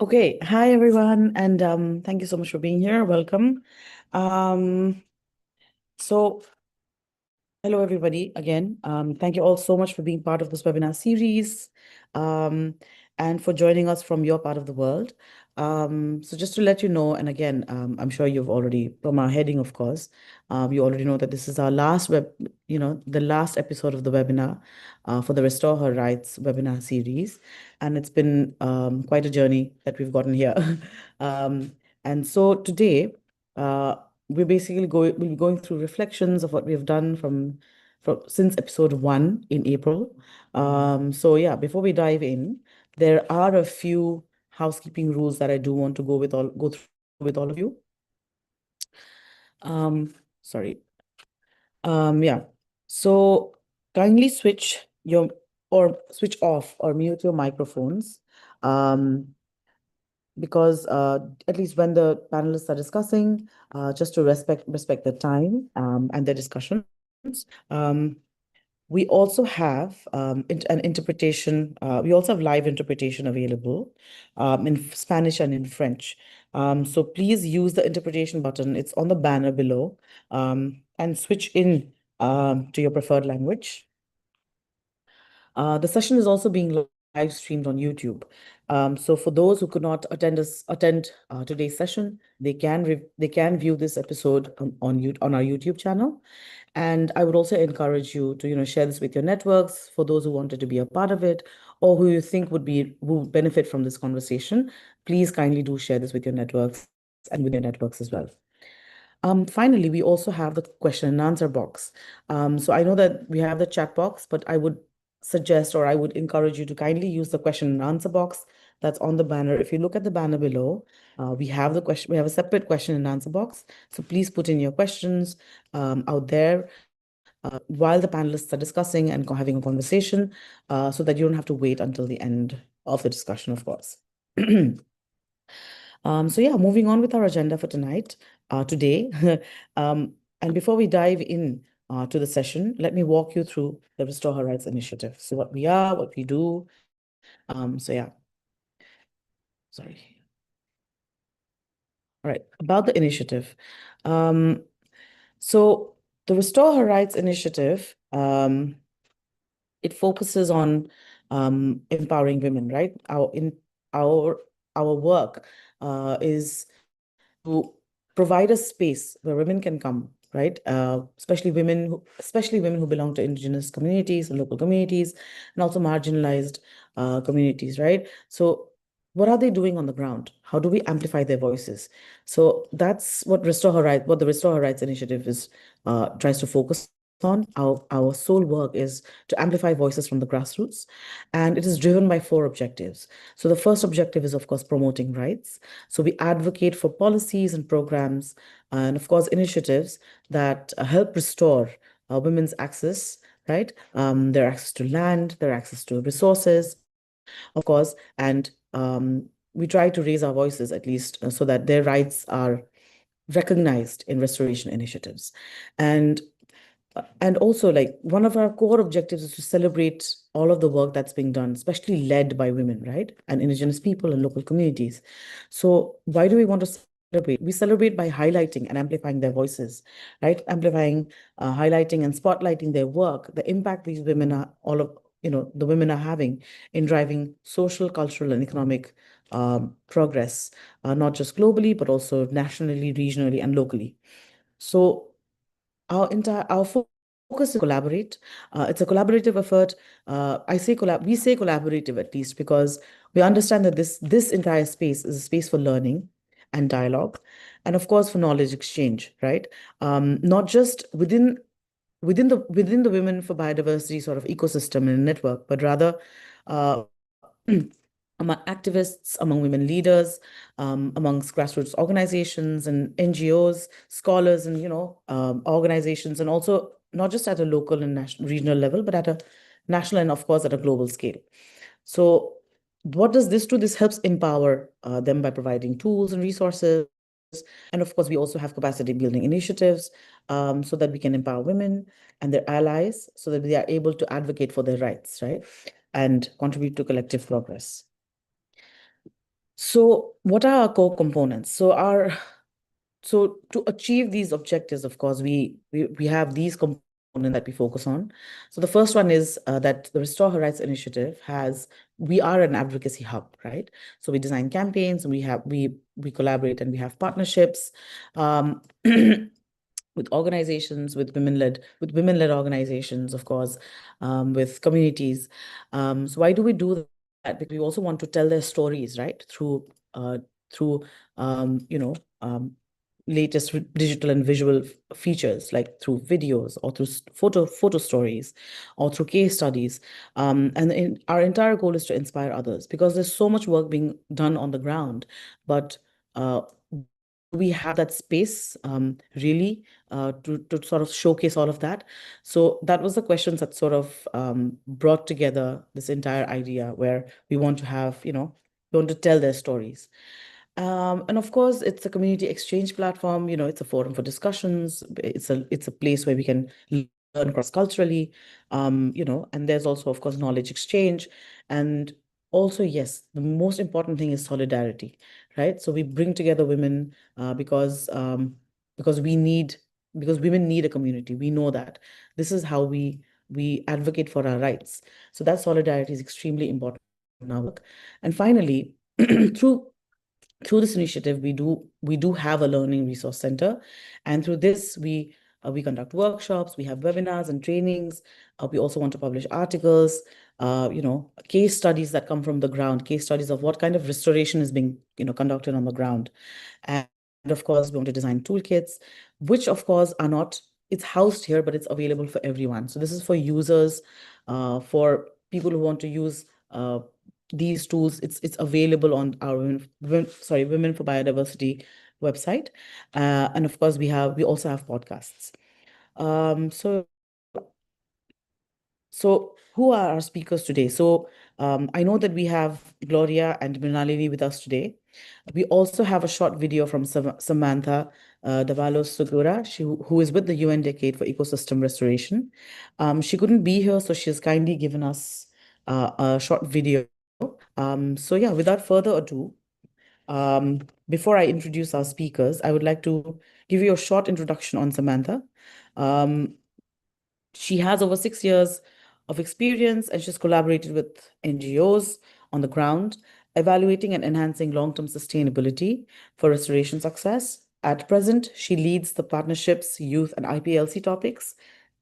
Okay, hi everyone, and thank you so much for being here. Welcome. Um, so Hello, everybody, again. Thank you all so much for being part of this webinar series um, and for joining us from your part of the world. So just to let you know, and again, I'm sure you've already, from our heading, of course, you already know that this is our last the last episode of the webinar for the Restore Her Rights webinar series. And it's been quite a journey that we've gotten here. And so today, uh, we'll be going through reflections of what we've done from since episode 1 in April. So yeah, before we dive in, there are a few housekeeping rules that I do want to go through with all of you. Sorry. Yeah. So kindly switch off or mute your microphones. Because at least when the panelists are discussing, just to respect the time and their discussions. We also have an interpretation. We also have live interpretation available in Spanish and in French. So please use the interpretation button. It's on the banner below, and switch in to your preferred language. The session is also being live streamed on YouTube. So for those who could not attend today's session, they can view this episode on our YouTube channel. And I would also encourage you to share this with your networks for those who wanted to be a part of it or who you think would benefit from this conversation. Please kindly do share this with your networks and with your networks as well. Finally, we also have the question and answer box. So I know that we have the chat box, but I would suggest or I would encourage you to kindly use the question and answer box that's on the banner. If you look at the banner below, we have a separate question and answer box. So please put in your questions out there while the panelists are discussing and having a conversation, so that you don't have to wait until the end of the discussion, of course. So yeah, moving on with our agenda for today. And before we dive in to the session, let me walk you through the Restore Her Rights initiative. So what we are, what we do. So yeah, sorry. All right, about the initiative. So the Restore Her Rights initiative, it focuses on empowering women, right? Our work is to provide a space where women can come, right? Especially women who belong to indigenous communities and local communities, and also marginalized communities, right? So what are they doing on the ground? How do we amplify their voices? So that's what the Restore Her Rights initiative tries to focus on. Our sole work is to amplify voices from the grassroots, and it is driven by 4 objectives. So the first objective is, of course, promoting rights. So we advocate for policies and programs and, of course, initiatives that help restore women's access, right? Their access to land, their access to resources, of course, and we try to raise our voices at least so that their rights are recognized in restoration initiatives. And also, like, one of our core objectives is to celebrate all of the work that's being done, especially led by women, right? And indigenous people and local communities. So why do we want to celebrate? We celebrate by highlighting and amplifying their voices, right? Highlighting and spotlighting their work, the impact these women the women are having in driving social, cultural, and economic progress, not just globally, but also nationally, regionally, and locally. So our focus is collaborate. It's a collaborative effort. We say collaborative at least because we understand that this entire space is a space for learning and dialogue, and of course for knowledge exchange, right? Not just within the Women for Biodiversity sort of ecosystem and network, but rather uh, among activists, among women leaders, amongst grassroots organizations and NGOs, scholars, and organizations, and also not just at a local and regional level, but at a national and, of course, at a global scale. So what does this do? This helps empower them by providing tools and resources. And of course, we also have capacity building initiatives so that we can empower women and their allies so that they are able to advocate for their rights, right? And contribute to collective progress. So what are our core components? So to achieve these objectives, of course, we have these components that we focus on. So the first one is that the Restore Her Rights Initiative we are an advocacy hub, right? So we design campaigns, and we collaborate, and we have partnerships with organizations, with women-led organizations, of course, with communities. So why do we do that? Because we also want to tell their stories, right? Through latest digital and visual features, like through videos or through photo stories or through case studies. And our entire goal is to inspire others, because there's so much work being done on the ground, but we have that space really to sort of showcase all of that. So that was the questions that sort of brought together this entire idea, where we want to tell their stories. And of course, it's a community exchange platform. It's a forum for discussions. It's a place where we can learn cross-culturally, and there's also, of course, knowledge exchange. And also, yes, the most important thing is solidarity, right? So we bring together women because women need a community. We know that. This is how we advocate for our rights. So that solidarity is extremely important in our work. And finally, through this initiative, we do have a learning resource center, and through this we conduct workshops, we have webinars and trainings. We also want to publish articles, case studies that come from the ground, case studies of what kind of restoration is being conducted on the ground. And of course, we want to design toolkits, which of course are not, it's housed here, but it's available for everyone. So this is for users, for people who want to use these tools. It's available on our Women for Biodiversity website. And of course, we also have podcasts. So who are our speakers today? So I know that we have Gloria and Mrinalini with us today. We also have a short video from Samantha 𝗙𝗹𝗶𝗶, who is with the UN Decade for Ecosystem Restoration. She couldn't be here, so she has kindly given us a short video. So yeah, without further ado, before I introduce our speakers, I would like to give you a short introduction on Samantha. She has over 6 years of experience, and she's collaborated with NGOs on the ground, evaluating and enhancing long-term sustainability for restoration success. At present, she leads the partnerships, youth, and IPLC topics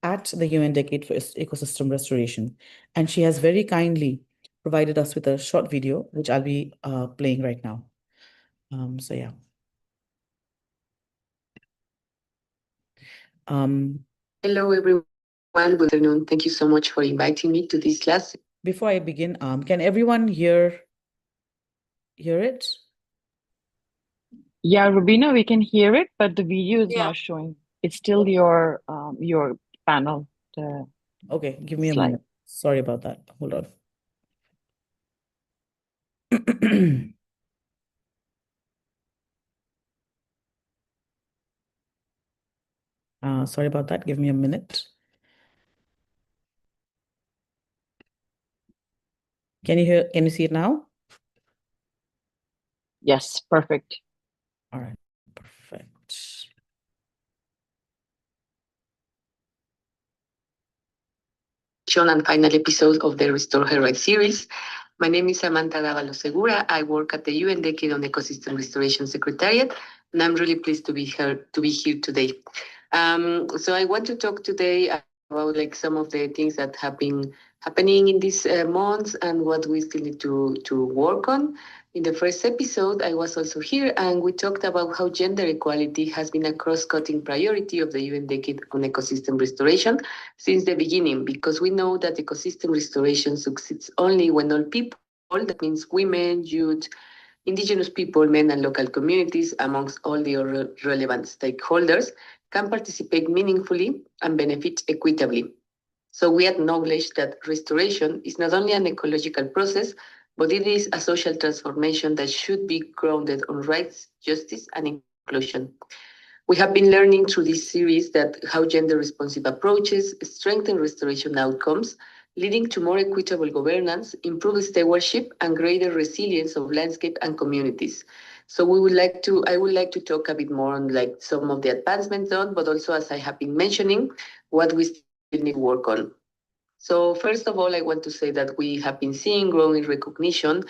at the UN Decade for Ecosystem Restoration. And she has very kindly provided us with a short video, which I'll be playing right now. So yeah. Hello, everyone. Good afternoon. Thank you so much for inviting me to this class. Before I begin, can everyone hear it? Yeah, Rubina, we can hear it, but the video is not showing. It's still your panel. Okay, give me a slide. minute. Sorry about that. Hold on. Sorry about that. Give me a minute. Can you see it now? Yes, perfect. All right, perfect. And final episode of the Restore Her Rights series. My name is Samantha 𝗙𝗹𝗶𝗶. I work at the UN Decade on Ecosystem Restoration Secretariat, and I'm really pleased to be here today. So I want to talk today about some of the things that have been happening in these months and what we still need to work on. In the first episode, I was also here, and we talked about how gender equality has been a cross-cutting priority of the UN Decade on Ecosystem Restoration since the beginning, because we know that ecosystem restoration succeeds only when all people, that means women, youth, indigenous people, men, and local communities, amongst all the relevant stakeholders, can participate meaningfully and benefit equitably. So we acknowledge that restoration is not only an ecological process, but it is a social transformation that should be grounded on rights, justice, and inclusion. We have been learning through this series that how gender-responsive approaches strengthen restoration outcomes, leading to more equitable governance, improved stewardship, and greater resilience of landscape and communities. So I would like to talk a bit more on like some of the advancements done, but also, as I have been mentioning, what we still need to work on. So first of all, I want to say that we have been seeing growing recognition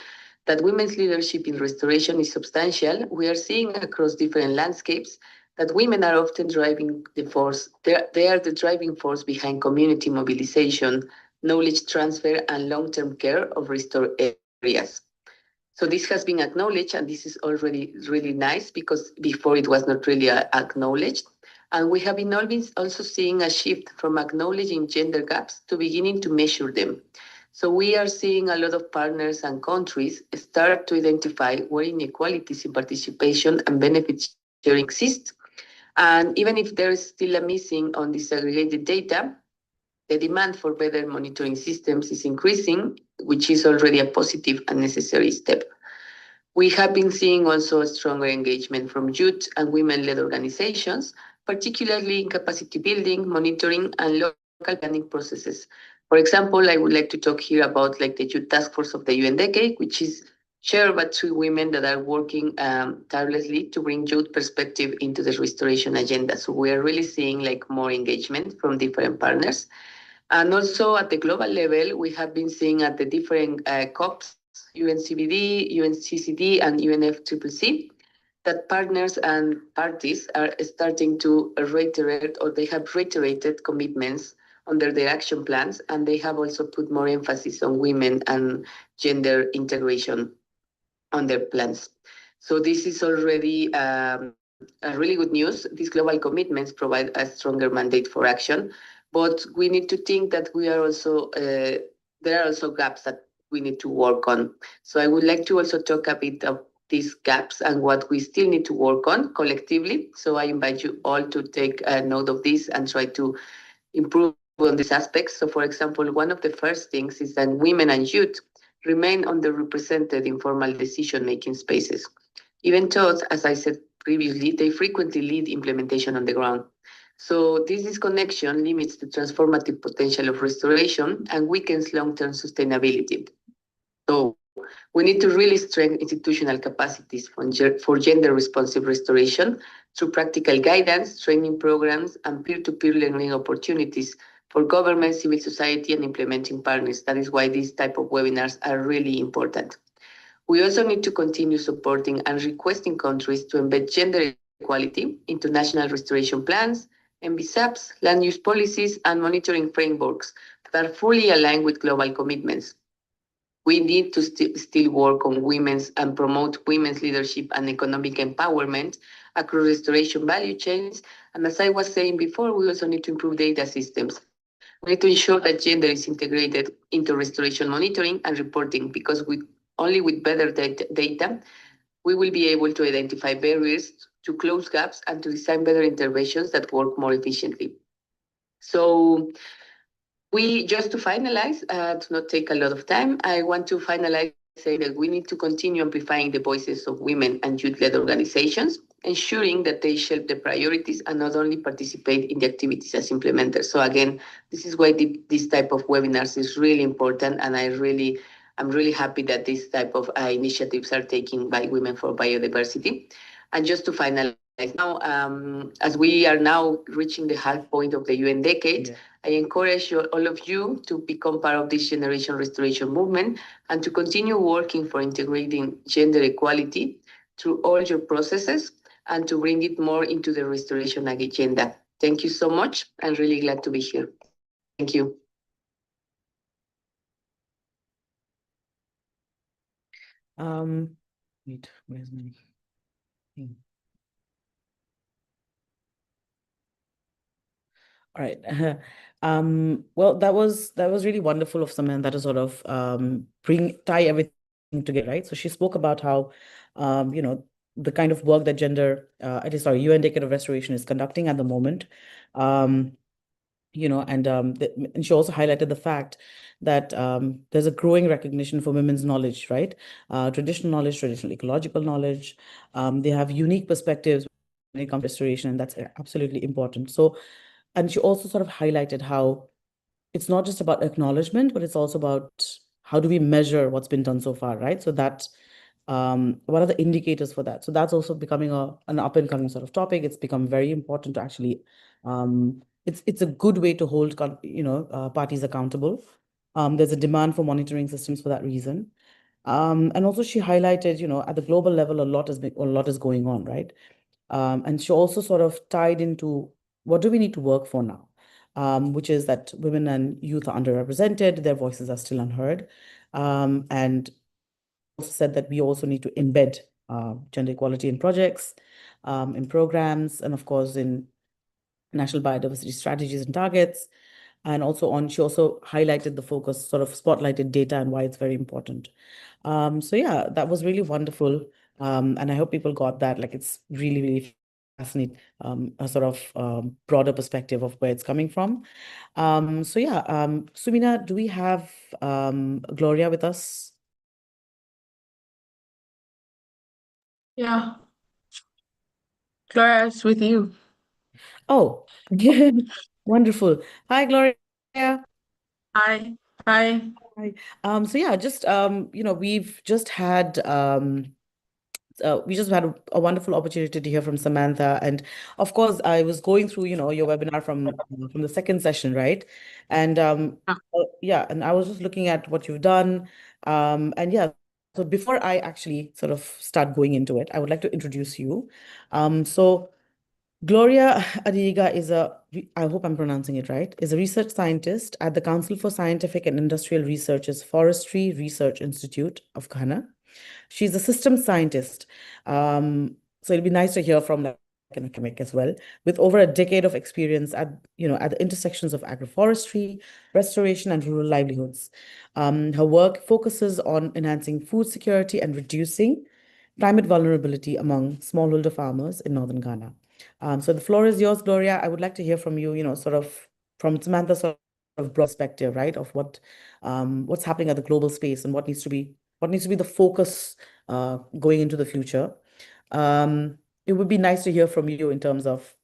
that women's leadership in restoration is substantial. We are seeing across different landscapes that women are often driving the force. They are the driving force behind community mobilization, knowledge transfer, and long-term care of restored areas. So this has been acknowledged, and this is already really nice because before it was not really acknowledged. And we have been also seeing a shift from acknowledging gender gaps to beginning to measure them. So we are seeing a lot of partners and countries start to identify where inequalities in participation and benefit sharing exist. And even if there is still a missing on disaggregated data, the demand for better monitoring systems is increasing, which is already a positive and necessary step. We have been seeing also a stronger engagement from youth and women-led organizations, particularly in capacity building, monitoring, and local planning processes. For example, I would like to talk here about like the Youth Task Force of the 𝗀𝗍𝗃, which is chaired by 2 women that are working tirelessly to bring youth perspective into the restoration agenda. So we are really seeing like more engagement from different partners. And also at the global level, we have been seeing at the different COPs, UNCBD, UNCCD, and UNFCCC, that partners and parties are starting to reiterate, or they have reiterated commitments under their action plans, and they have also put more emphasis on women and gender integration on their plans. So this is already a really good news. These global commitments provide a stronger mandate for action, but we need to think that we are also, there are also gaps that we need to work on. So I would like to also talk a bit of these gaps and what we still need to work on collectively. So I invite you all to take a note of this and try to improve on these aspects. So for example, one of the first things is that women and youth remain underrepresented in formal decision-making spaces. Even though, as I said previously, they frequently lead implementation on the ground. So this disconnection limits the transformative potential of restoration and weakens long-term sustainability. So we need to really strengthen institutional capacities for gender-responsive restoration through practical guidance, training programs, and peer-to-peer learning opportunities for government, civil society, and implementing partners. That is why these type of webinars are really important. We also need to continue supporting and requesting countries to embed gender equality into national restoration plans, MBSAPs, land use policies, and monitoring frameworks that are fully aligned with global commitments. We need to still work on women's and promote women's leadership and economic empowerment across restoration value chains. And as I was saying before, we also need to improve data systems. We need to ensure that gender is integrated into restoration monitoring and reporting, because only with better data, we will be able to identify barriers, to close gaps, and to design better interventions that work more efficiently. So just to finalize, to not take a lot of time, I want to finalize saying that we need to continue amplifying the voices of women and youth-led organizations, ensuring that they shape the priorities and not only participate in the activities as implementers. So again, this is why this type of webinars is really important, and I'm really happy that this type of initiatives are taken by Women for Biodiversity. And just to finalize now, as we are now reaching the half point of the 𝗀𝗍𝗃, I encourage all of you to become part of this generation restoration movement and to continue working for integrating gender equality through all your processes and to bring it more into the restoration agenda. Thank you so much. I'm really glad to be here. Thank you. Wait, where's my thing? All right. Well, that was really wonderful of Samantha to sort of tie everything together, right? So she spoke about how, the kind of work that 𝗀𝗍𝗃 of Restoration is conducting at the moment. And she also highlighted the fact that there's a growing recognition for women's knowledge, right? Traditional knowledge, traditional ecological knowledge. They have unique perspectives when it comes to restoration, and that's absolutely important. So, and she also sort of highlighted how it's not just about acknowledgement, but it's also about how do we measure what's been done so far, right? So that what are the indicators for that? So that's also becoming an up and coming sort of topic. It's become very important to actually, it's a good way to hold, parties accountable. There's a demand for monitoring systems for that reason. And also she highlighted, at the global level, a lot is going on, right? And she also sort of tied into what do we need to work for now, which is that women and youth are underrepresented, their voices are still unheard. And also said that we also need to embed gender equality in projects, in programs, and of course in national biodiversity strategies and targets. And she also highlighted the focus, sort of spotlighted data and why it's very important. So yeah, that was really wonderful. And I hope people got that. Like, it's really, really fascinating, a sort of broader perspective of where it's coming from. So yeah, Sumina, do we have Gloria with us? Yeah, Gloria is with you. Oh, wonderful. Hi, Gloria. Hi. Hi. Hi. So yeah, just we just had a wonderful opportunity to hear from Samantha, and of course, I was going through, your webinar from the second session, right? And Yeah. and I was just looking at what you've done, and yeah. So before I actually sort of start going into it, I would like to introduce you. So Gloria Adiga I hope I'm pronouncing it right, is a research scientist at the Council for Scientific and Industrial Research's Forestry Research Institute of Ghana. She's a systems scientist. So it'll be nice to hear from like an academic as well, with over a decade of experience at the intersections of agroforestry, restoration, and rural livelihoods. Her work focuses on enhancing food security and reducing climate vulnerability among smallholder farmers in northern Ghana. So the floor is yours, Gloria. I would like to hear from you, sort of from Samantha's sort of broad perspective, right, of what's happening at the global space and what needs to be the focus going into the future. It would be nice to hear from you in terms of,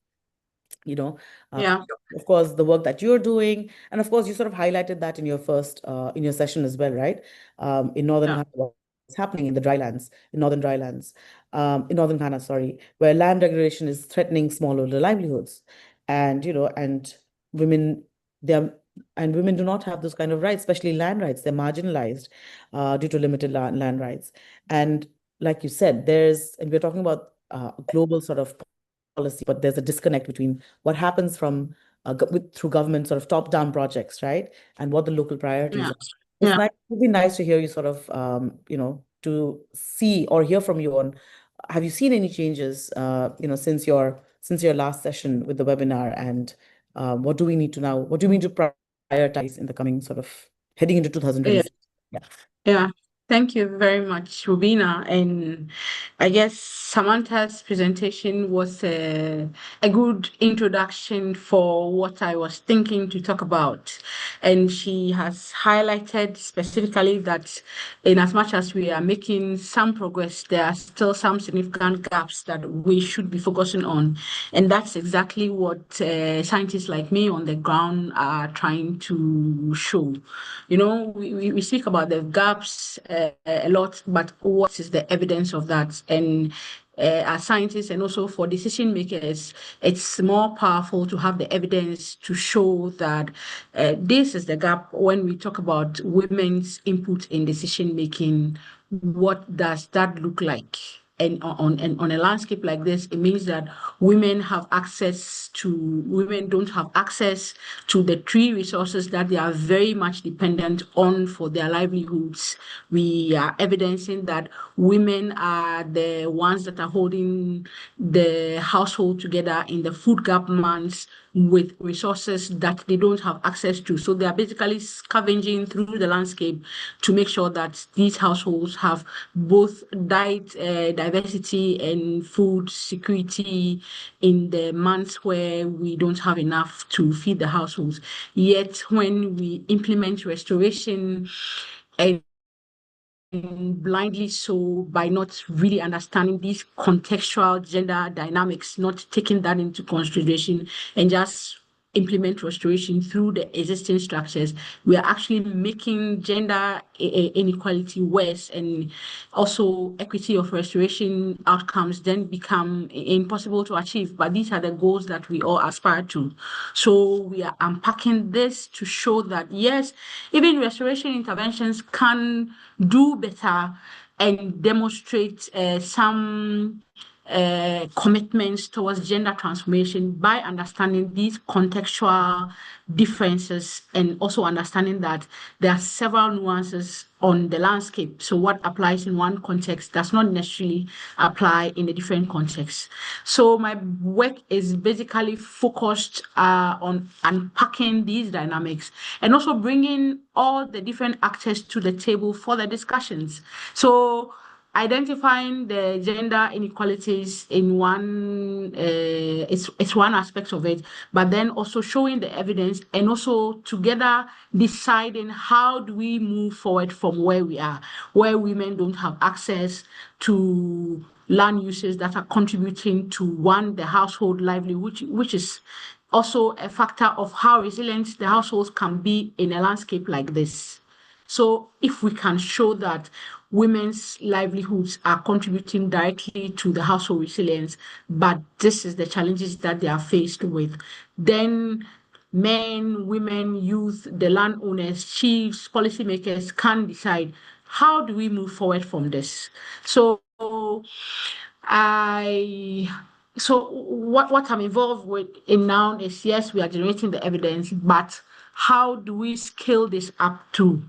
Yeah. of course, the work that you're doing, and of course, you sort of highlighted that in your first in your session as well, right? In northern Yeah. Ghana, what's happening in the drylands, in northern Ghana, sorry, where land degradation is threatening smallholder livelihoods, and and women, they're and women do not have those kind of rights, especially land rights. They're marginalized due to limited land rights. And like you said, and we're talking about a global sort of policy, but there's a disconnect between what happens from through government sort of top-down projects, right, and what the local priorities Yeah. are. It would be nice to hear you sort of, to see or hear from you on, have you seen any changes, since your last session with the webinar, and what do we need to now? What do we need to prioritize in the coming sort of heading into 2026? Yeah. Yeah. Thank you very much, Rubina. And I guess Samantha's presentation was a good introduction for what I was thinking to talk about. And she has highlighted specifically that in as much as we are making some progress, there are still some significant gaps that we should be focusing on. And that's exactly what scientists like me on the ground are trying to show. We speak about the gaps a lot, but what is the evidence of that? And as scientists and also for decision makers, it's more powerful to have the evidence to show that this is the gap when we talk about women's input in decision making. What does that look like? And on a landscape like this, it means that women don't have access to the tree resources that they are very much dependent on for their livelihoods. We are evidencing that women are the ones that are holding the household together in the food gap months with resources that they don't have access to. So they are basically scavenging through the landscape to make sure that these households have both diet diversity and food security in the months where we don't have enough to feed the households. Yet when we implement restoration and blindly so by not really understanding these contextual gender dynamics, not taking that into consideration and just implement restoration through the existing structures, we are actually making gender inequality worse, and also equity of restoration outcomes then become impossible to achieve. But these are the goals that we all aspire to. So we are unpacking this to show that, yes, even restoration interventions can do better and demonstrate some commitments towards gender transformation by understanding these contextual differences, and also understanding that there are several nuances on the landscape. So what applies in one context does not necessarily apply in a different context. So my work is basically focused on unpacking these dynamics and also bringing all the different actors to the table for the discussions. So identifying the gender inequalities in one it's one aspect of it, but then also showing the evidence and also together deciding how do we move forward from where we are, where women don't have access to land uses that are contributing to the household livelihood, which is also a factor of how resilient the households can be in a landscape like this. So if we can show that women's livelihoods are contributing directly to the household resilience, but this is the challenges that they are faced with, then men, women, youth, the landowners, chiefs, policymakers can decide, how do we move forward from this? So what I'm involved with in now is, yes, we are generating the evidence, but how do we scale this up to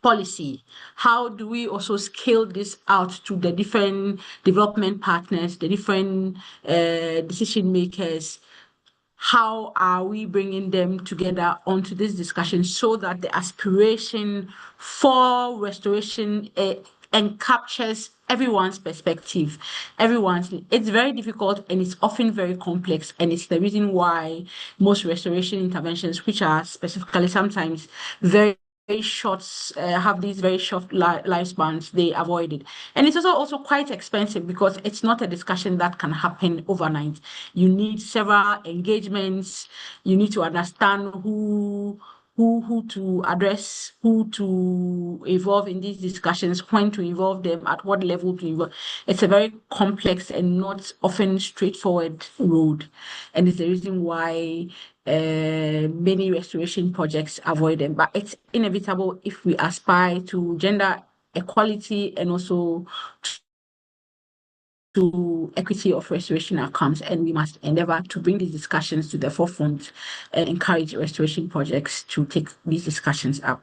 policy? How do we also scale this out to the different development partners, the different decision makers? How are we bringing them together onto this discussion so that the aspiration for restoration and captures everyone's perspective, it's very difficult and it's often very complex, and it's the reason why most restoration interventions, which are specifically sometimes very short, have these very short lifespans, they avoid it. And it's also quite expensive because it's not a discussion that can happen overnight. You need several engagements. You need to understand who to address, who to involve in these discussions, when to involve them, at what level to involve. It's a very complex and not often straightforward road. And it's the reason why many restoration projects avoid them. But it's inevitable if we aspire to gender equality and also to equity of restoration outcomes, and we must endeavor to bring these discussions to the forefront and encourage restoration projects to take these discussions up.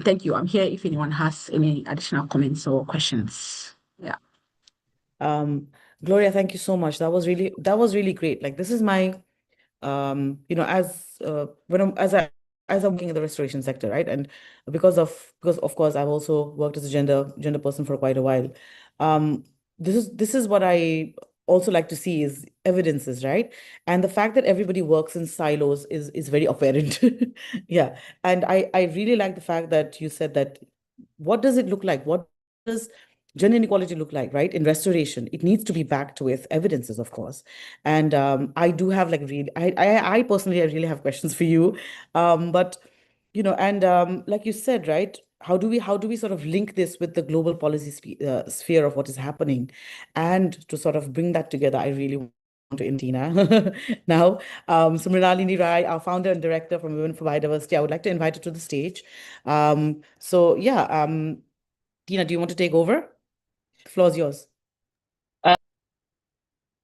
Thank you. I'm here if anyone has any additional comments or questions. Yeah. Gloria, thank you so much. That was really great. Like, this is my as I'm working in the restoration sector, right? And because of course I've also worked as a gender person for quite a while. This is what I also like to see is evidences, right? And the fact that everybody works in silos is very apparent. Yeah. And I really like the fact that you said that, what does it look like? What does gender inequality look like, right? In restoration, it needs to be backed with evidences, of course. And I do have like I personally, I really have questions for you. But and like you said, right? How do we sort of link this with the global policy sphere of what is happening, and to sort of bring that together? I really want to Tina now. So Mrinalini Rai, our founder and director from Women for Biodiversity, I would like to invite her to the stage. So yeah, Tina, do you want to take over? The floor is yours.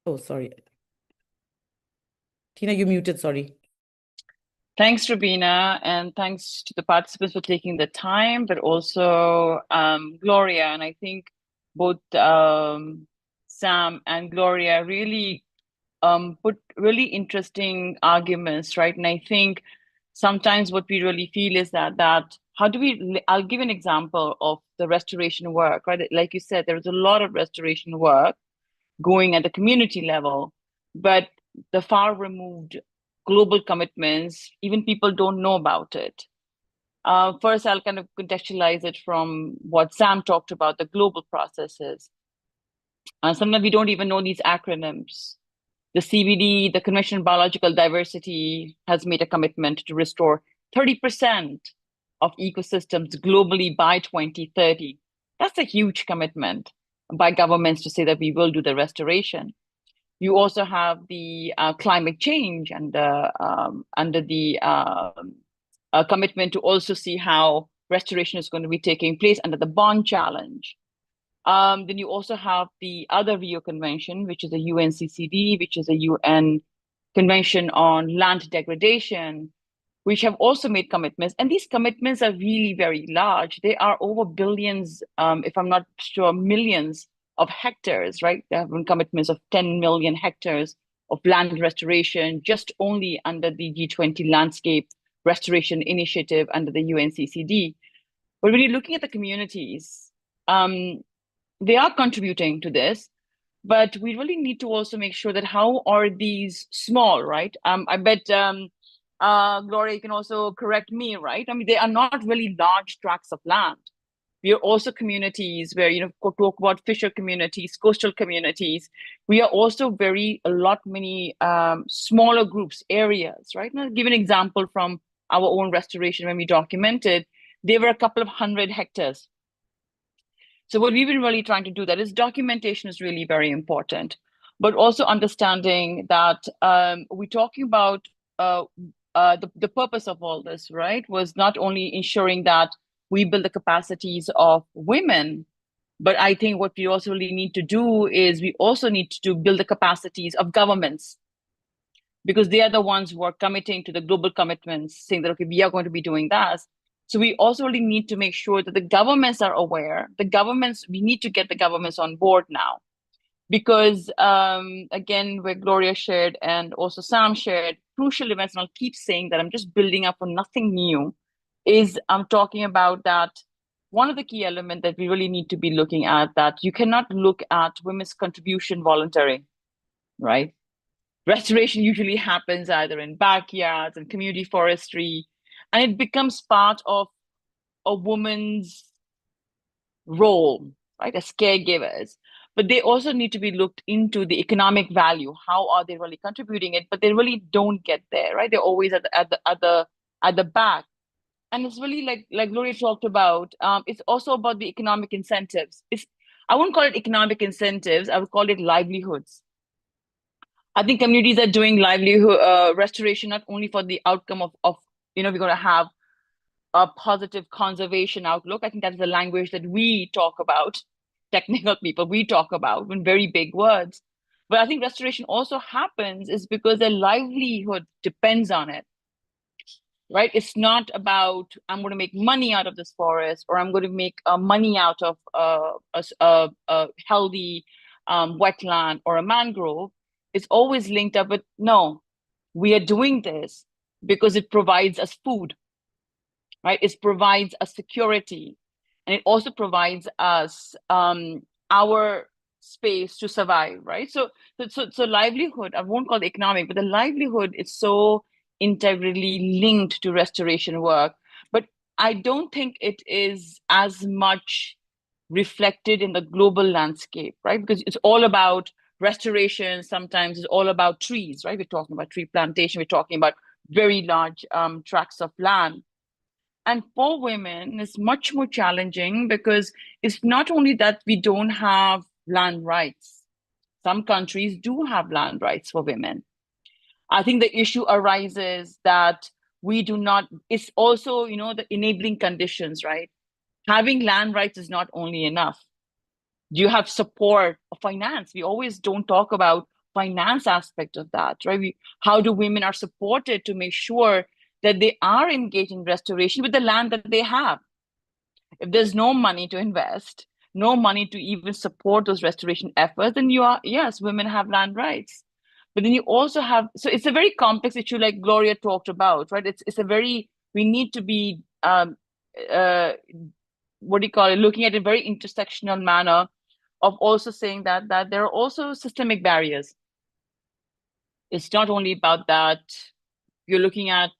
Oh, sorry. Tina, you muted, sorry. Thanks, Rubina, and thanks to the participants for taking the time, but also Gloria. And I think both Sam and Gloria really put really interesting arguments, right? And I think sometimes what we really feel is that how do we, I'll give an example of the restoration work, right? Like you said, there's a lot of restoration work going at the community level, but the far removed global commitments, even people don't know about it. First, I'll kind of contextualize it from what Sam talked about, the global processes. Sometimes we don't even know these acronyms. The CBD, the Convention on Biological Diversity, has made a commitment to restore 30% of ecosystems globally by 2030. That's a huge commitment by governments to say that we will do the restoration. You also have the climate change and under the commitment to also see how restoration is going to be taking place under the Bond Challenge. Then you also have the other Rio Convention, which is a UNCCD, which is a UN Convention on Land Degradation, which have also made commitments. And these commitments are really very large. They are over billions, if I'm not sure, millions of hectares, right? There have been commitments of 10 million hectares of land restoration, just only under the G20 Landscape Restoration Initiative under the UNCCD. But when you're looking at the communities, they are contributing to this, but we really need to also make sure that how are these small, right? I bet Gloria, you can also correct me, right? I mean, they are not really large tracts of land. We are also communities where, you know, talk about fisher communities, coastal communities. We are also many smaller groups, areas, right? Now, I'll give an example from our own restoration when we documented, they were a couple of 100 hectares. So what we've been really trying to do that is documentation is really very important, but also understanding that we're talking about the purpose of all this, right, was not only ensuring that we build the capacities of women, but I think what we also really need to do is we also need to build the capacities of governments, because they are the ones who are committing to the global commitments, saying that, okay, we are going to be doing that. So we also really need to make sure that the governments are aware. We need to get the governments on board now. Because again, where Gloria shared and also Sam shared, crucial events, and I'll keep saying that I'm just building up on nothing new, is I'm talking about that one of the key elements that we really need to be looking at, that you cannot look at women's contribution voluntary, right? Restoration usually happens either in backyards and community forestry, and it becomes part of a woman's role, right, as caregivers. But they also need to be looked into the economic value. How are they really contributing it? But they really don't get there, right? They're always at the back. And it's really like Gloria talked about. It's also about the economic incentives. I wouldn't call it economic incentives. I would call it livelihoods. I think communities are doing livelihood restoration not only for the outcome of we're going to have a positive conservation outlook. I think that's the language that we talk about, technical people, we talk about in very big words. But I think restoration also happens is because their livelihood depends on it, right? It's not about, I'm going to make money out of this forest, or I'm going to make money out of a healthy wetland or a mangrove. It's always linked up with, no, we are doing this because it provides us food, right? It provides us security, and it also provides us our space to survive, right? So livelihood, I won't call it economic, but the livelihood is so integrally linked to restoration work. But I don't think it is as much reflected in the global landscape, right? Because it's all about restoration. Sometimes it's all about trees, right? We're talking about tree plantation. We're talking about very large tracts of land. And for women, it's much more challenging because it's not only that we don't have land rights. Some countries do have land rights for women. I think the issue arises that we do not, it's also, the enabling conditions, right? Having land rights is not only enough. Do you have support of finance? We always don't talk about finance aspect of that, right? How do women are supported to make sure that they are engaged in restoration with the land that they have? If there's no money to invest, no money to even support those restoration efforts, then yes, women have land rights. But then you also have, so it's a very complex issue like Gloria talked about, right? We need to be, looking at a very intersectional manner of also saying that there are also systemic barriers. It's not only about that. You're looking at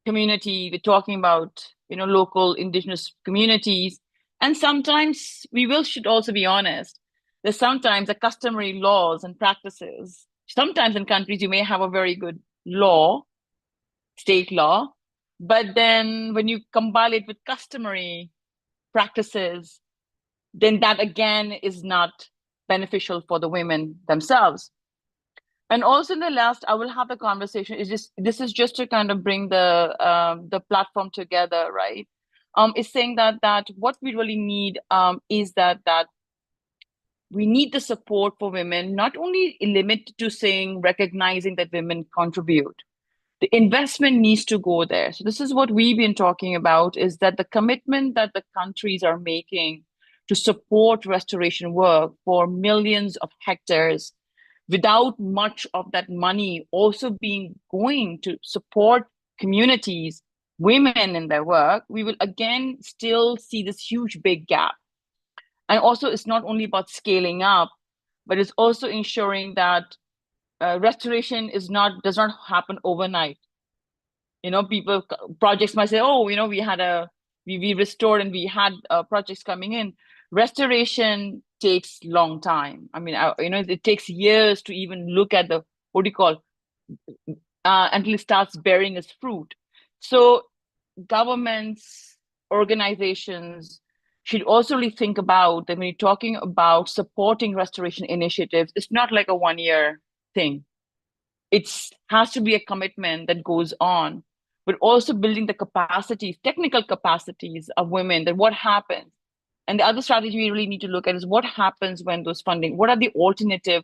community, we're talking about, local indigenous communities. And sometimes should also be honest, there's sometimes the customary laws and practices sometimes in countries you may have a very good law, state law, but then when you combine it with customary practices, then that again is not beneficial for the women themselves. And also in the last, I will have the conversation, this is just to kind of bring the platform together, right? Is saying that what we really need is that we need the support for women, not only limit to saying, recognizing that women contribute. The investment needs to go there. So this is what we've been talking about, is that the commitment that the countries are making to support restoration work for millions of hectares, without much of that money also being going to support communities, women in their work, we will again still see this huge big gap. And also, it's not only about scaling up, but it's also ensuring that restoration does not happen overnight. Projects might say, oh, we restored and we had projects coming in. Restoration takes long time. I mean, it takes years to even look at until it starts bearing its fruit. So governments, organizations should also really think about that when you're talking about supporting restoration initiatives, it's not like a 1-year thing. It has to be a commitment that goes on, but also building the capacities, technical capacities of women, that what happens. And the other strategy we really need to look at is what happens when those funding, what are the alternative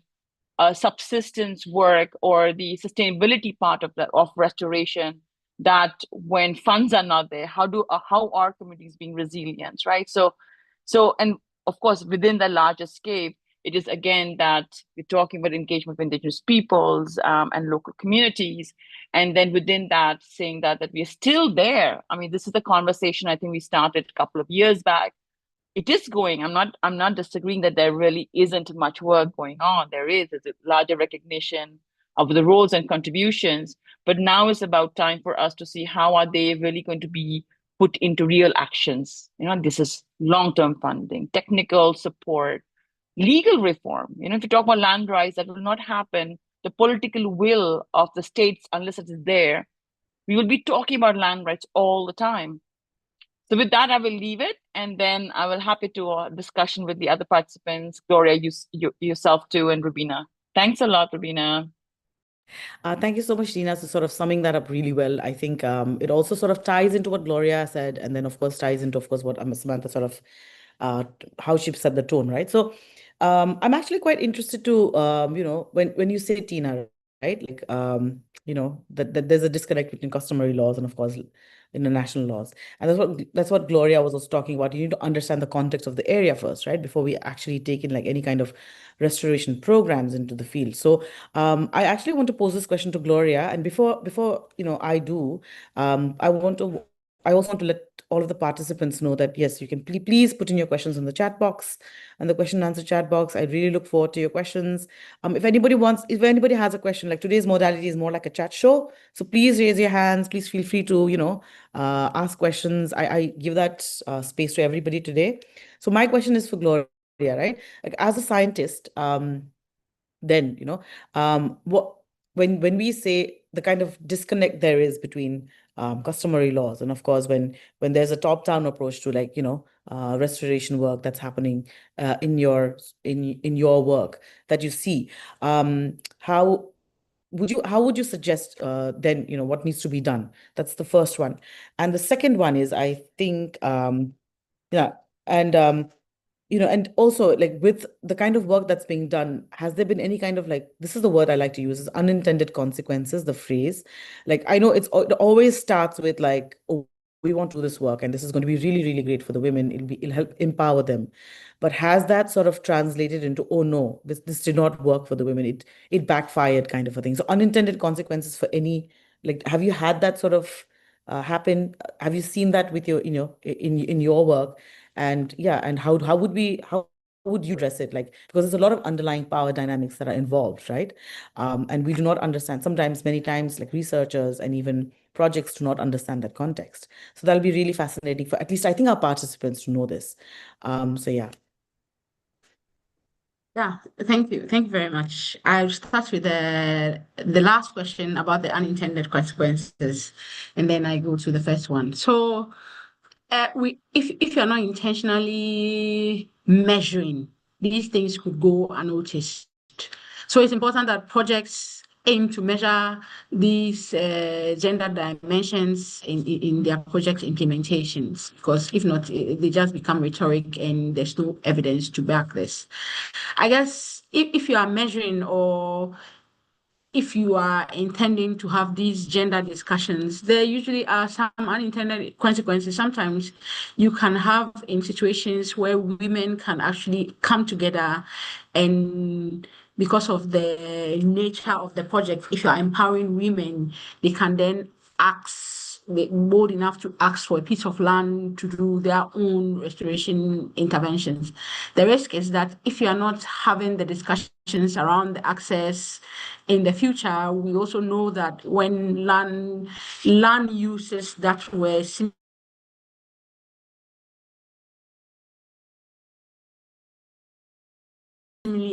subsistence work or the sustainability part of restoration, that when funds are not there, how are communities being resilient, right? So, and of course, within the larger scale, it is again that we're talking about engagement with indigenous peoples and local communities. And then within that, saying that we are still there. I mean, this is the conversation I think we started a couple of years back. It is going. I'm not disagreeing that there really isn't much work going on. There's a larger recognition of the roles and contributions, but now it's about time for us to see how are they really going to be put into real actions. This is long-term funding, technical support, legal reform. If you talk about land rights, that will not happen. The political will of the states, unless it is there, we will be talking about land rights all the time. So with that, I will leave it, and then I will happy to discussion with the other participants, Gloria, yourself too, and Rubina. Thanks a lot, Rubina. Thank you so much, Tina, for sort of summing that up really well. I think it also sort of ties into what Gloria said, and then of course ties into, of course, what Samantha sort of, how she set the tone, right? So I'm actually quite interested to, when you say, Tina, right, like, that there's a disconnect between customary laws and, of course, international laws. And that's what Gloria was also talking about. You need to understand the context of the area first, right, before we actually take in like any kind of restoration programs into the field. So I actually want to pose this question to Gloria. And before I do, I also want to let all of the participants know that, yes, you can please put in your questions in the chat box and the question and answer chat box. I really look forward to your questions. If anybody has a question, like today's modality is more like a chat show, so please raise your hands. Please feel free to, ask questions. I give that space to everybody today. So my question is for Gloria, right? Like, as a scientist, then, when we say the kind of disconnect there is between customary laws, and of course when there's a top-down approach to, like, restoration work that's happening in your work that you see, how would you suggest then, what needs to be done? That's the first one. And the second one is, I think, yeah, and and also, like, with the kind of work that's being done, has there been any kind of, like, this is the word I like to use, is unintended consequences, the phrase. Like, I know it always starts with like, oh, we want to do this work and this is going to be really, really great for the women. It'll help empower them. But has that sort of translated into, oh no, this did not work for the women. It backfired, kind of a thing. So unintended consequences for any, like, have you had that sort of happen? Have you seen that with your, in your work? And yeah, and how would you address it? Like, because there's a lot of underlying power dynamics that are involved, right? And we do not understand, many times, like researchers and even projects do not understand that context. So that'll be really fascinating for, at least I think, our participants to know this. So yeah. Yeah, thank you. Thank you very much. I'll start with the last question about the unintended consequences, and then I go to the first one. So, if you're not intentionally measuring, these things could go unnoticed. So it's important that projects aim to measure these gender dimensions in their project implementations, because if not, they just become rhetoric and there's no evidence to back this. I guess if you are measuring, or if you are intending to have these gender discussions, there usually are some unintended consequences. Sometimes you can have in situations where women can actually come together, and because of the nature of the project, if you are empowering women, they can then be bold enough to ask for a piece of land to do their own restoration interventions. The risk is that if you are not having the discussions around the access in the future, we also know that when land uses that were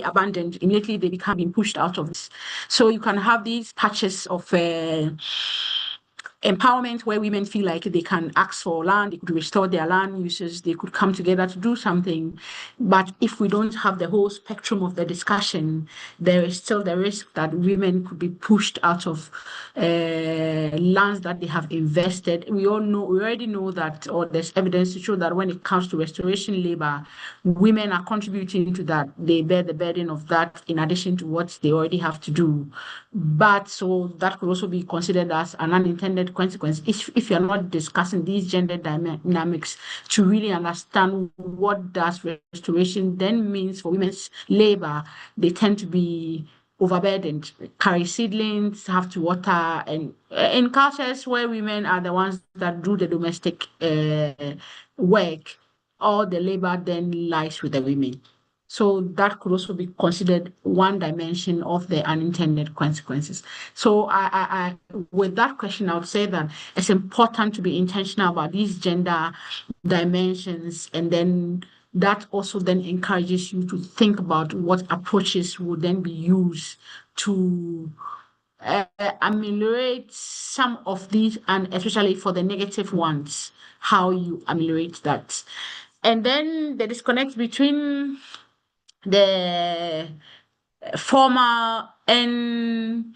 abandoned, immediately they become being pushed out of this. So you can have these patches of empowerment where women feel like they can ask for land, they could restore their land uses, they could come together to do something. But if we don't have the whole spectrum of the discussion, there is still the risk that women could be pushed out of lands that they have invested. We already know that, or there's evidence to show that when it comes to restoration labor, women are contributing to that. They bear the burden of that in addition to what they already have to do. But so that could also be considered as an unintended consequence if you're not discussing these gender dynamics to really understand what does restoration then means for women's labor. They tend to be overburdened, carry seedlings, have to water, and in cultures where women are the ones that do the domestic work, all the labor then lies with the women. So that could also be considered one dimension of the unintended consequences. So with that question, I would say that it's important to be intentional about these gender dimensions, and then that also then encourages you to think about what approaches would then be used to ameliorate some of these, and especially for the negative ones, how you ameliorate that. And then the disconnect between the formal and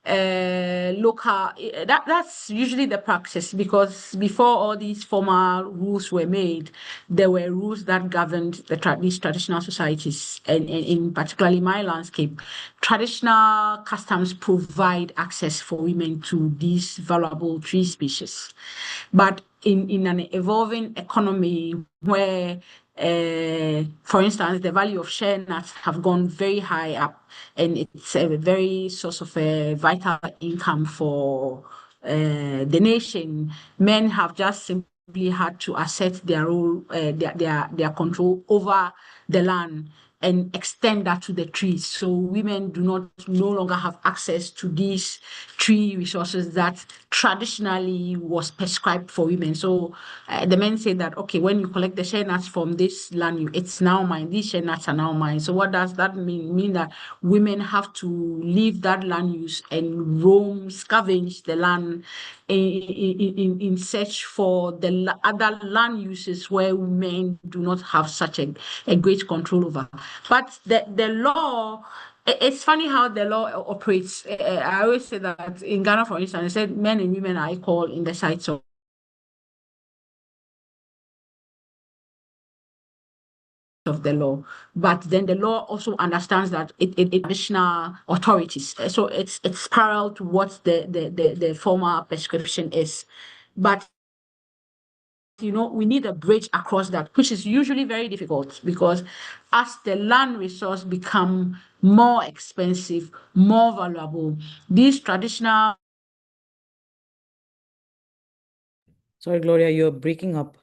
local, that's usually the practice, because before all these formal rules were made, there were rules that governed these traditional societies, and in particularly my landscape, traditional customs provide access for women to these valuable tree species. But in an evolving economy where for instance, the value of share nuts have gone very high up, and it's a very source of a vital income for the nation. Men have just simply had to assert their role, their control over the land, and extend that to the trees. So women no longer have access to these tree resources that traditionally was prescribed for women. So the men say that, okay, when you collect the share nuts from this land, it's now mine. These share nuts are now mine. So what does that mean? Mean that women have to leave that land use and roam, scavenge the land in search for the other land uses where men do not have such a great control over. But the law, it's funny how the law operates. I always say that in Ghana, for instance, I said men and women are equal in the sights of the law, but then the law also understands that it additional authorities. So it's parallel to what the former prescription is. But we need a bridge across that, which is usually very difficult, because as the land resource become more expensive, more valuable, these traditional. Sorry, Gloria, you're breaking up.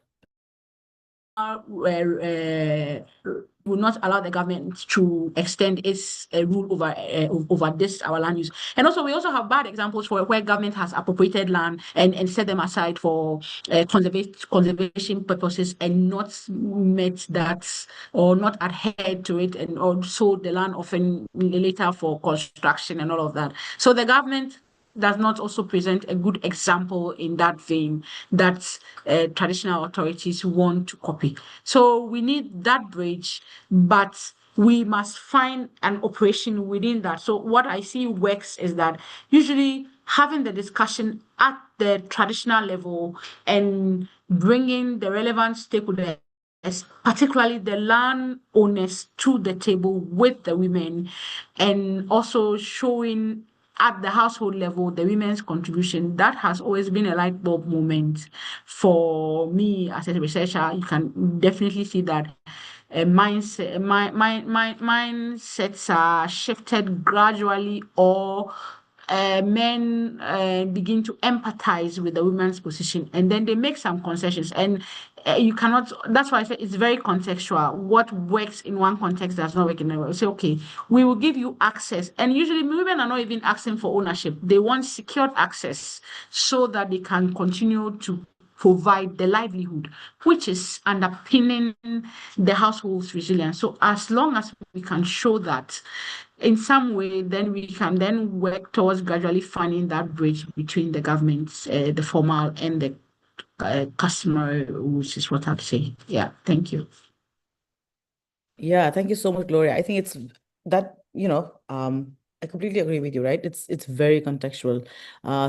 will not allow the government to extend its rule over this our land use. And also, we also have bad examples where government has appropriated land and set them aside for conservation purposes and not met that or not adhered to it, and or sold the land often later for construction and all of that. So the government does not also present a good example in that vein that traditional authorities want to copy. So we need that bridge, but we must find an operation within that. So what I see works is that usually having the discussion at the traditional level and bringing the relevant stakeholders, particularly the landowners, to the table with the women, and also showing at the household level the women's contribution. That has always been a light bulb moment for me as a researcher. You can definitely see that mindsets are shifted gradually, or men begin to empathize with the women's position, and then they make some concessions. And you cannot, that's why I say it's very contextual. What works in one context does not work in another. Say, okay, we will give you access. And usually women are not even asking for ownership. They want secured access so that they can continue to provide the livelihood, which is underpinning the household's resilience. So as long as we can show that in some way, then we can then work towards gradually finding that bridge between the governments, the formal and the customer, which is what I'd say. Yeah, thank you. Yeah, thank you so much, Gloria. I think it's that, I completely agree with you, right? It's very contextual.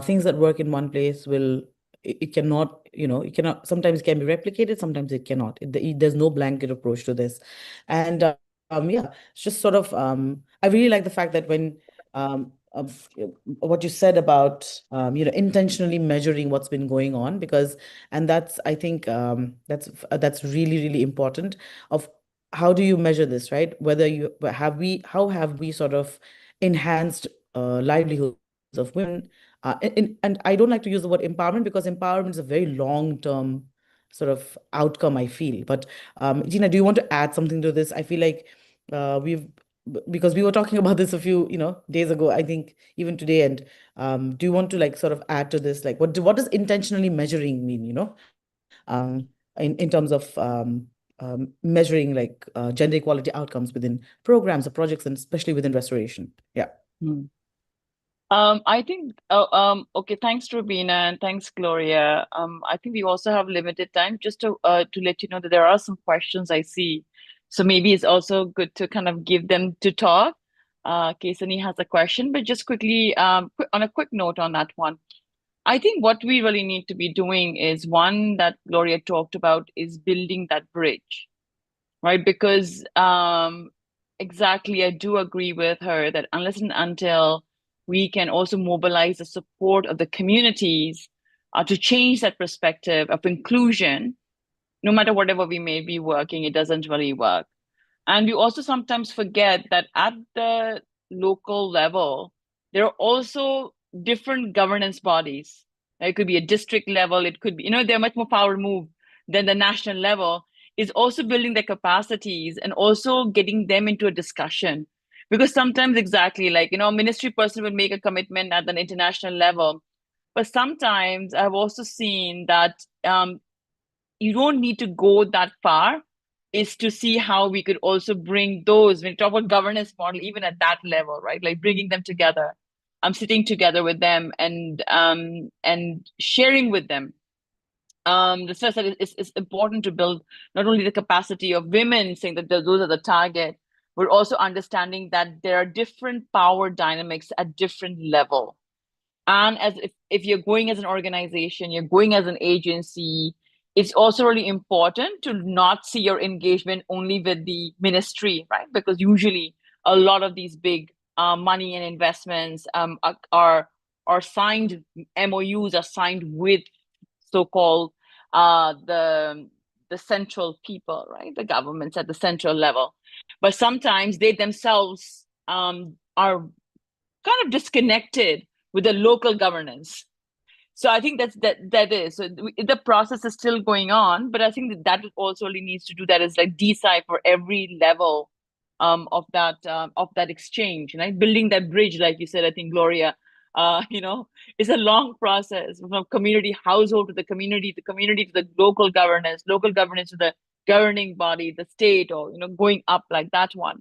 Things that work in one place it cannot, it cannot, sometimes it can be replicated, sometimes it cannot. There's no blanket approach to this. And yeah, it's just sort of, I really like the fact that when, what you said about, intentionally measuring what's been going on, and that's, I think, that's really, really important. Of how do you measure this, right? How have we sort of enhanced livelihoods of women? And I don't like to use the word empowerment, because empowerment is a very long-term sort of outcome, I feel. But Gina, do you want to add something to this? I feel like because we were talking about this a few, days ago, I think even today. And do you want to like sort of add to this? Like, what does intentionally measuring mean, in terms of measuring like gender equality outcomes within programs or projects, and especially within restoration? Yeah. I think, okay, thanks, Rubina, and thanks, Gloria. I think we also have limited time, just to let you know that there are some questions I see. So maybe it's also good to kind of give them to talk, in case any has a question. But just quickly, on a quick note on that one, I think what we really need to be doing is, one that Gloria talked about, is building that bridge, right? Because exactly, I do agree with her that unless and until we can also mobilize the support of the communities to change that perspective of inclusion, no matter whatever we may be working, it doesn't really work. And we also sometimes forget that at the local level, there are also different governance bodies. It could be a district level, it could be, they're much more power move than the national level. Is also building their capacities and also getting them into a discussion. Because sometimes, exactly, like, a ministry person will make a commitment at an international level. But sometimes I've also seen that you don't need to go that far, is to see how we could also bring those, when you talk about governance model, even at that level, right? Like bringing them together. I'm sitting together with them and sharing with them the stress that it's important to build not only the capacity of women, saying that those are the target, but also understanding that there are different power dynamics at different level. And as if you're going as an organization, you're going as an agency, it's also really important to not see your engagement only with the ministry, right? Because usually a lot of these big money and investments are signed, MOUs are signed with so-called the central people, right? The governments at the central level. But sometimes they themselves are kind of disconnected with the local governance. So I think that is, so the process is still going on, but I think that also really needs to do that is like decipher every level of that exchange, right? Building that bridge, like you said, I think, Gloria, is a long process from community household to the community to the local governance to the governing body, the state, or going up like that one.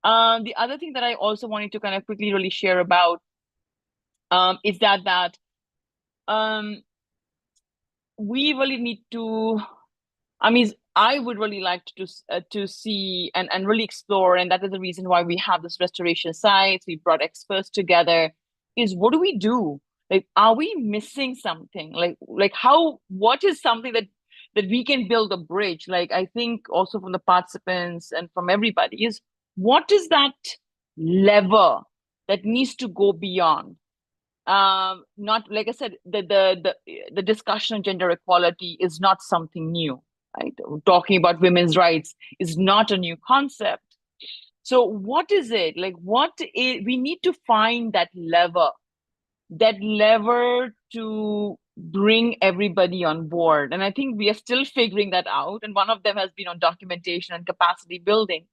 The other thing that I also wanted to kind of quickly really share about is that we really need to, I would really like to see and really explore, and that is the reason why we have this restoration sites. We brought experts together. Is what do we do? Like, are we missing something? What is something that we can build a bridge? Like, I think also from the participants and from everybody is, what is that lever that needs to go beyond? Not, like I said, the discussion on gender equality is not something new, right? Talking about women's rights is not a new concept. So what is it? Like, we need to find that lever to bring everybody on board. And I think we are still figuring that out. And one of them has been on documentation and capacity building.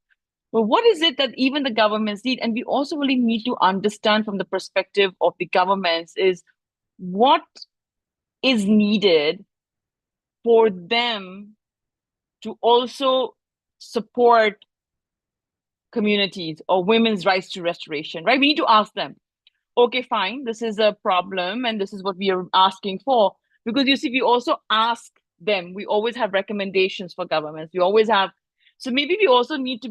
But what is it that even the governments need? And we also really need to understand from the perspective of the governments is what is needed for them to also support communities or women's rights to restoration, right? We need to ask them, okay, fine, this is a problem and this is what we are asking for. Because you see, we also ask them, we always have recommendations for governments. We always have, so maybe we also need to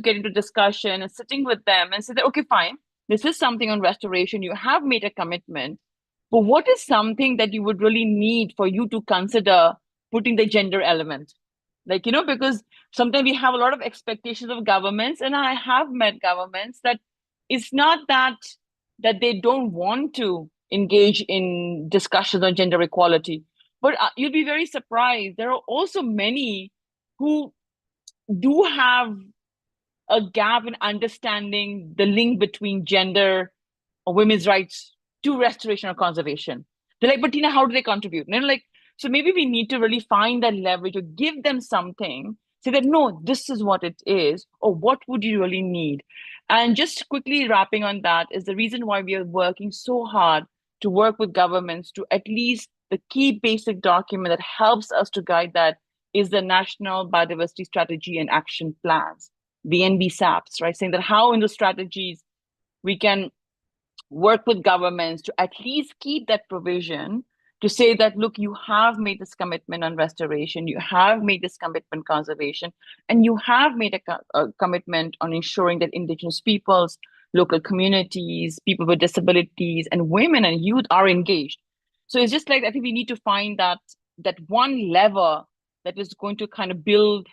get into discussion and sitting with them and say that, okay, fine, this is something on restoration. You have made a commitment, but what is something that you would really need for you to consider putting the gender element? Like, because sometimes we have a lot of expectations of governments, and I have met governments that it's not that they don't want to engage in discussions on gender equality, but you'll be very surprised. There are also many who do have a gap in understanding the link between gender or women's rights to restoration or conservation. They're like, but Tina, how do they contribute? And like, so maybe we need to really find that leverage or give them something, say that, no, this is what it is, or what would you really need? And just quickly wrapping on that is the reason why we are working so hard to work with governments to at least the key basic document that helps us to guide that is the National Biodiversity Strategy and Action Plans, the NBSAPs, right? Saying that how in the strategies we can work with governments to at least keep that provision to say that, look, you have made this commitment on restoration, you have made this commitment conservation, and you have made a commitment on ensuring that Indigenous peoples, local communities, people with disabilities, and women and youth are engaged. So it's just like, I think we need to find that one lever that is going to kind of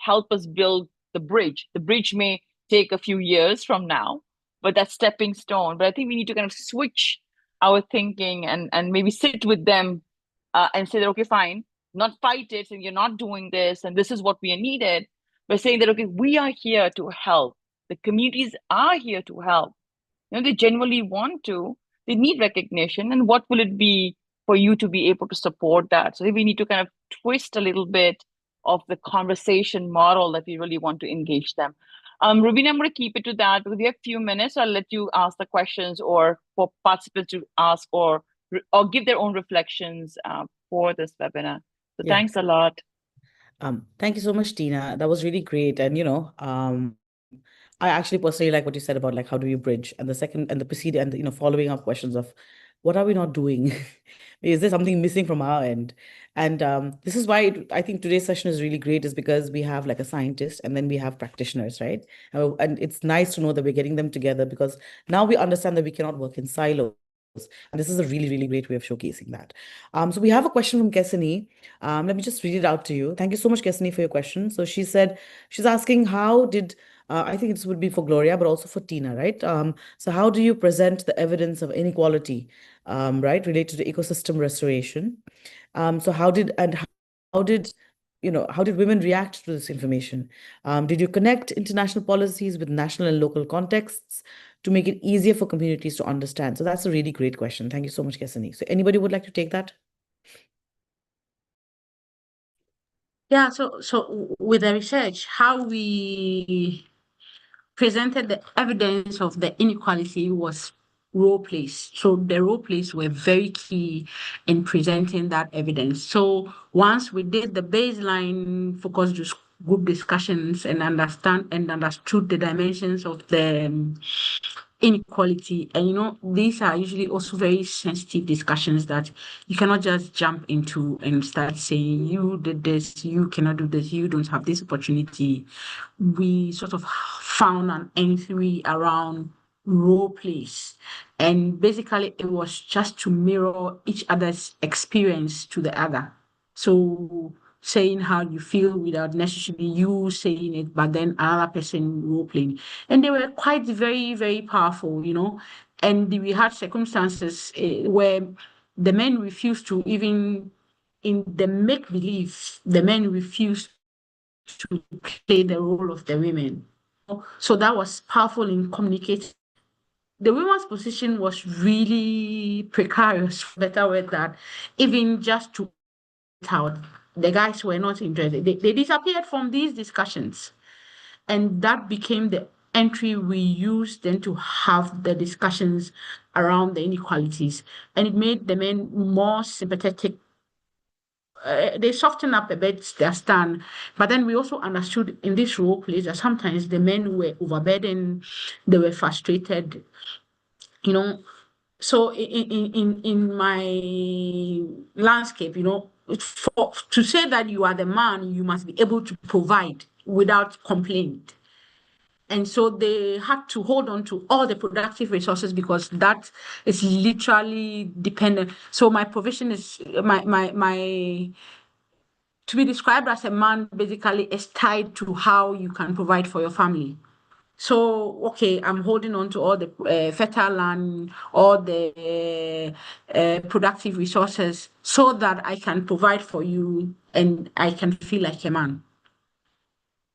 help us build the bridge. The bridge may take a few years from now, but that's stepping stone. But I think we need to kind of switch our thinking and maybe sit with them and say that, okay, fine, not fight it, and you're not doing this, and this is what we are needed, but saying that, okay, we are here to help. The communities are here to help. They genuinely want to, they need recognition, and what will it be for you to be able to support that? So we need to kind of twist a little bit of the conversation model that we really want to engage them. Rubina, I'm going to keep it to that because we have a few minutes. So I'll let you ask the questions or for participants to ask or give their own reflections for this webinar. So thanks a lot. Thank you so much, Tina. That was really great. And, I actually personally like what you said about like, how do you bridge? And the second and the preceding and, following up questions of what are we not doing? Is there something missing from our end? And this is why I think today's session is really great, is because we have like a scientist and then we have practitioners, right? And it's nice to know that we're getting them together because now we understand that we cannot work in silos. And this is a really, really great way of showcasing that. So we have a question from 𝗀cie. Let me just read it out to you. Thank you so much, 𝗀cie, for your question. So she said, she's asking, how did, I think this would be for Gloria, but also for Tina, right? So how do you present the evidence of inequality, right, related to ecosystem restoration? So how did women react to this information? Did you connect international policies with national and local contexts to make it easier for communities to understand? So that's a really great question. Thank you so much, 𝗀𝗃. So anybody would like to take that? Yeah, so with the research, how we presented the evidence of the inequality was role plays. So the role plays were very key in presenting that evidence. So once we did the baseline focus group discussions and understood the dimensions of the inequality, and these are usually also very sensitive discussions that you cannot just jump into and start saying you did this, you cannot do this, you don't have this opportunity. We sort of found an entry around role plays, and basically it was just to mirror each other's experience to the other. So saying how you feel without necessarily you saying it, but then another person role playing. And they were quite very, very powerful, And we had circumstances where the men refused to even, in the make believe, the men refused to play the role of the women. So that was powerful in communicating. The women's position was really precarious, better word, that even just to out, the guys were not interested. They disappeared from these discussions. And that became the entry we used then to have the discussions around the inequalities. And it made the men more sympathetic. They softened up a bit their stand, but then we also understood in this role plays that sometimes the men were overburdened, they were frustrated, So in my landscape, to say that you are the man, you must be able to provide without complaint. And so they had to hold on to all the productive resources because that is literally dependent. So my provision is my to be described as a man basically is tied to how you can provide for your family. So, okay, I'm holding on to all the fertile land, all the productive resources so that I can provide for you and I can feel like a man.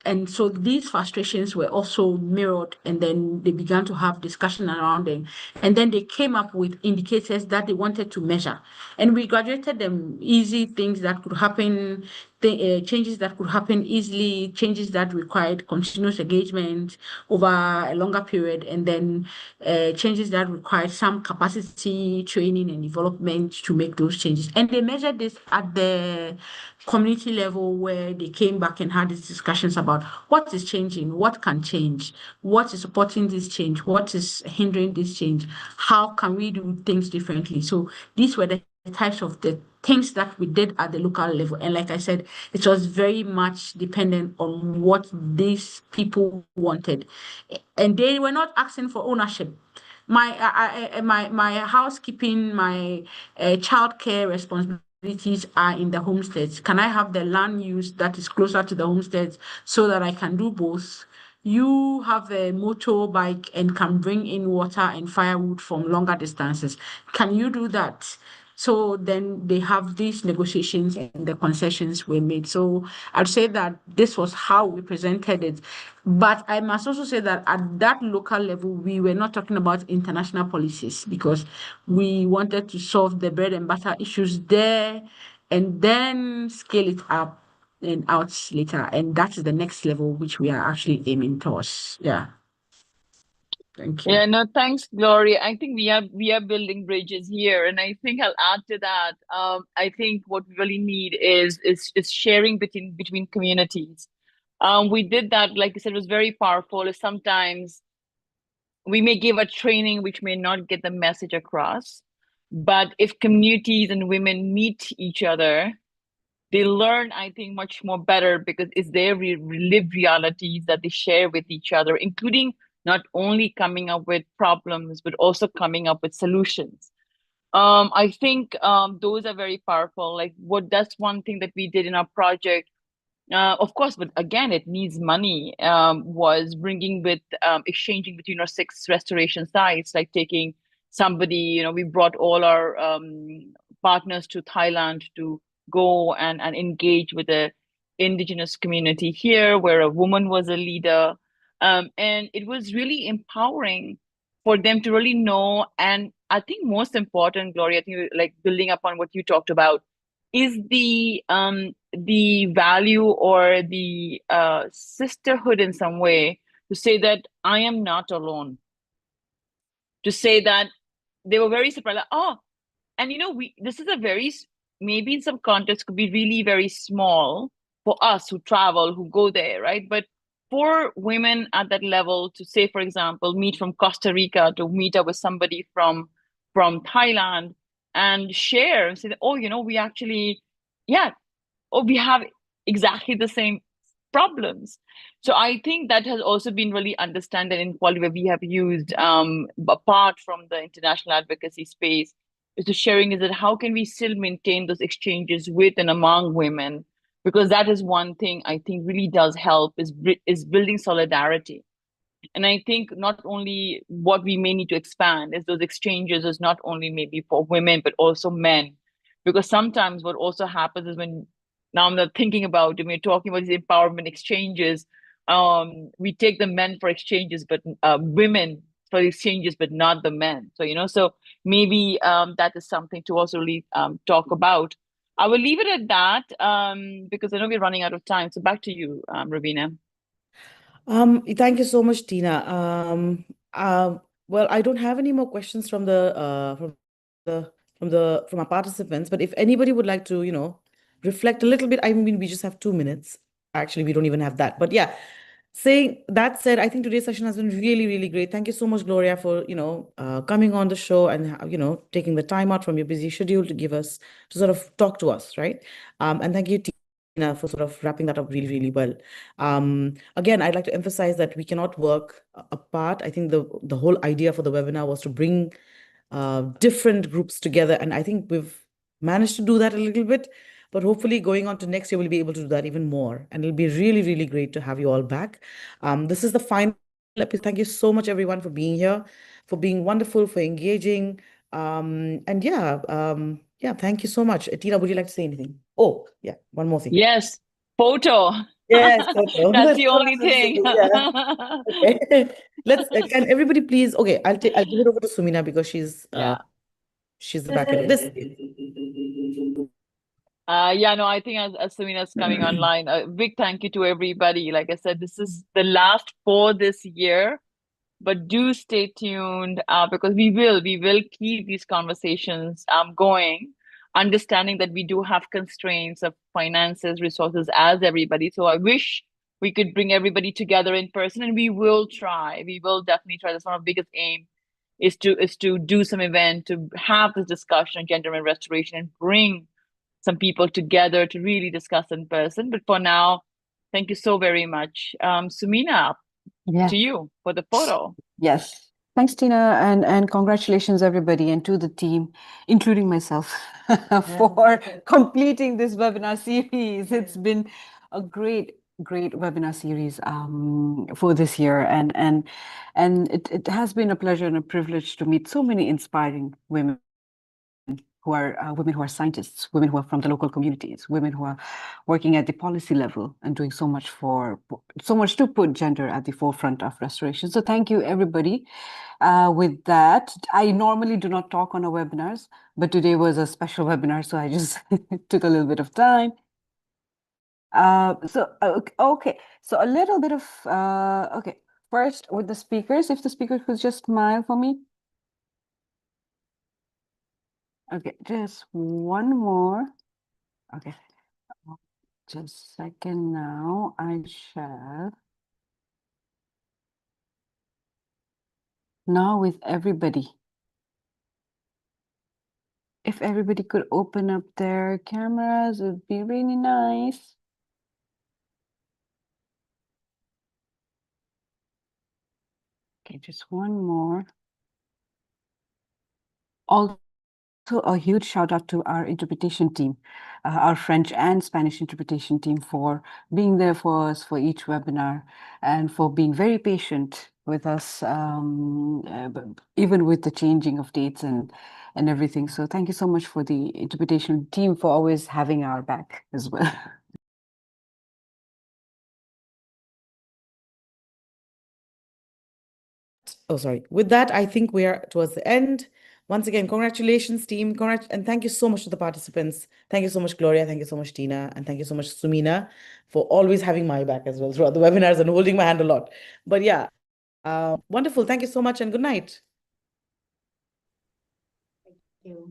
And so these frustrations were also mirrored, and then they began to have discussion around them. And then they came up with indicators that they wanted to measure. And we graduated them easy things that could happen, changes that could happen easily, changes that required continuous engagement over a longer period, and then changes that required some capacity training and development to make those changes. And they measured this at the community level, where they came back and had these discussions about what is changing, what can change, what is supporting this change, what is hindering this change, how can we do things differently. So these were the types of the things that we did at the local level. And like I said, it was very much dependent on what these people wanted. And they were not asking for ownership. My housekeeping, my childcare responsibilities are in the homesteads. Can I have the land use that is closer to the homesteads so that I can do both? You have a motorbike and can bring in water and firewood from longer distances. Can you do that? So then they have these negotiations and the concessions were made. So I'd say that this was how we presented it. But I must also say that at that local level, we were not talking about international policies because we wanted to solve the bread and butter issues there and then scale it up and out later. And that is the next level, which we are actually aiming towards. Yeah. Thank you. Yeah, no, thanks, Gloria. I think we are building bridges here, and I think I'll add to that. I think what we really need is sharing between communities. We did that, like I said, it was very powerful. Sometimes we may give a training which may not get the message across, but if communities and women meet each other, they learn, I think, much more better because it's their lived realities that they share with each other, including not only coming up with problems, but also coming up with solutions. I think those are very powerful. Like that's one thing that we did in our project, of course, but again, it needs money, was bringing with exchanging between our 6 restoration sites, like taking somebody, we brought all our partners to Thailand to go and engage with the indigenous community here, where a woman was a leader. And it was really empowering for them to really know. And I think most important, Gloria, I think like building upon what you talked about, is the value or the sisterhood in some way, to say that I am not alone. To say that they were very surprised, like, oh, and this is a very, maybe in some context could be really very small for us who travel, who go there, right? But for women at that level to say, for example, meet from Costa Rica, to meet up with somebody from Thailand and share and say that, oh, we actually, yeah, oh, we have exactly the same problems. So I think that has also been really understood in Equality, where we have used, apart from the international advocacy space, is the sharing, is that how can we still maintain those exchanges with and among women? Because that is one thing I think really does help, is building solidarity. And I think not only what we may need to expand is those exchanges is not only maybe for women, but also men. Because sometimes what also happens is, when now I'm not thinking about, when we're talking about these empowerment exchanges, we take the men for exchanges, but women for exchanges, but not the men. So, so maybe that is something to also really talk about. I will leave it at that because I know we're running out of time. So back to you, Ravina. Thank you so much, Tina. Well, I don't have any more questions from our participants, but if anybody would like to, reflect a little bit, I mean, we just have 2 minutes. Actually, we don't even have that. But yeah, saying that said, I think today's session has been really, really great. Thank you so much, Gloria, for coming on the show and taking the time out from your busy schedule to sort of talk to us, right? And thank you, Tina, for sort of wrapping that up really, really well. Again, I'd like to emphasize that we cannot work apart. I think the whole idea for the webinar was to bring different groups together, and I think we've managed to do that a little bit. But hopefully going on to next year, we'll be able to do that even more. And it'll be really, really great to have you all back. This is the final episode. Thank you so much, everyone, for being here, for being wonderful, for engaging. And yeah, thank you so much. Tina, would you like to say anything? Oh, yeah, one more thing. Yes, photo. Yes, photo. That's the only thing. Yeah. Okay. Can everybody please, okay, I'll give it over to Sumina because she's the back end of this. I think as Sumina's coming online, a big thank you to everybody. Like I said, this is the last for this year, but do stay tuned because we will keep these conversations going, understanding that we do have constraints of finances, resources as everybody. So I wish we could bring everybody together in person, and we will try. We will definitely try. That's one of the biggest aim, is to do some event, to have this discussion on gender and restoration, and bring some people together to really discuss in person. But for now, thank you so very much. Sumina, to you for the photo. Yes. Thanks, Tina, and congratulations, everybody, and to the team, including myself, for completing this webinar series. It's been a great webinar series for this year, and it has been a pleasure and a privilege to meet so many inspiring women who are scientists, women who are from the local communities, women who are working at the policy level and doing so much to put gender at the forefront of restoration. So thank you, everybody. With that, I normally do not talk on our webinars, but today was a special webinar, so I just took a little bit of time. Okay, so a little bit of, okay, first with the speakers, if the speaker could just smile for me. Okay, just one more. Okay, just a second now. I shall. Now with everybody. If everybody could open up their cameras, it would be really nice. Okay, just one more. Also, a huge shout out to our interpretation team, our French and Spanish interpretation team, for being there for us for each webinar and for being very patient with us, even with the changing of dates and everything. So thank you so much for the interpretation team for always having our back as well. Oh, sorry. With that, I think we are towards the end. Once again, congratulations, team. And thank you so much to the participants. Thank you so much, Gloria. Thank you so much, Tina. And thank you so much, Sumina, for always having my back as well throughout the webinars and holding my hand a lot. But yeah, wonderful. Thank you so much and good night. Thank you.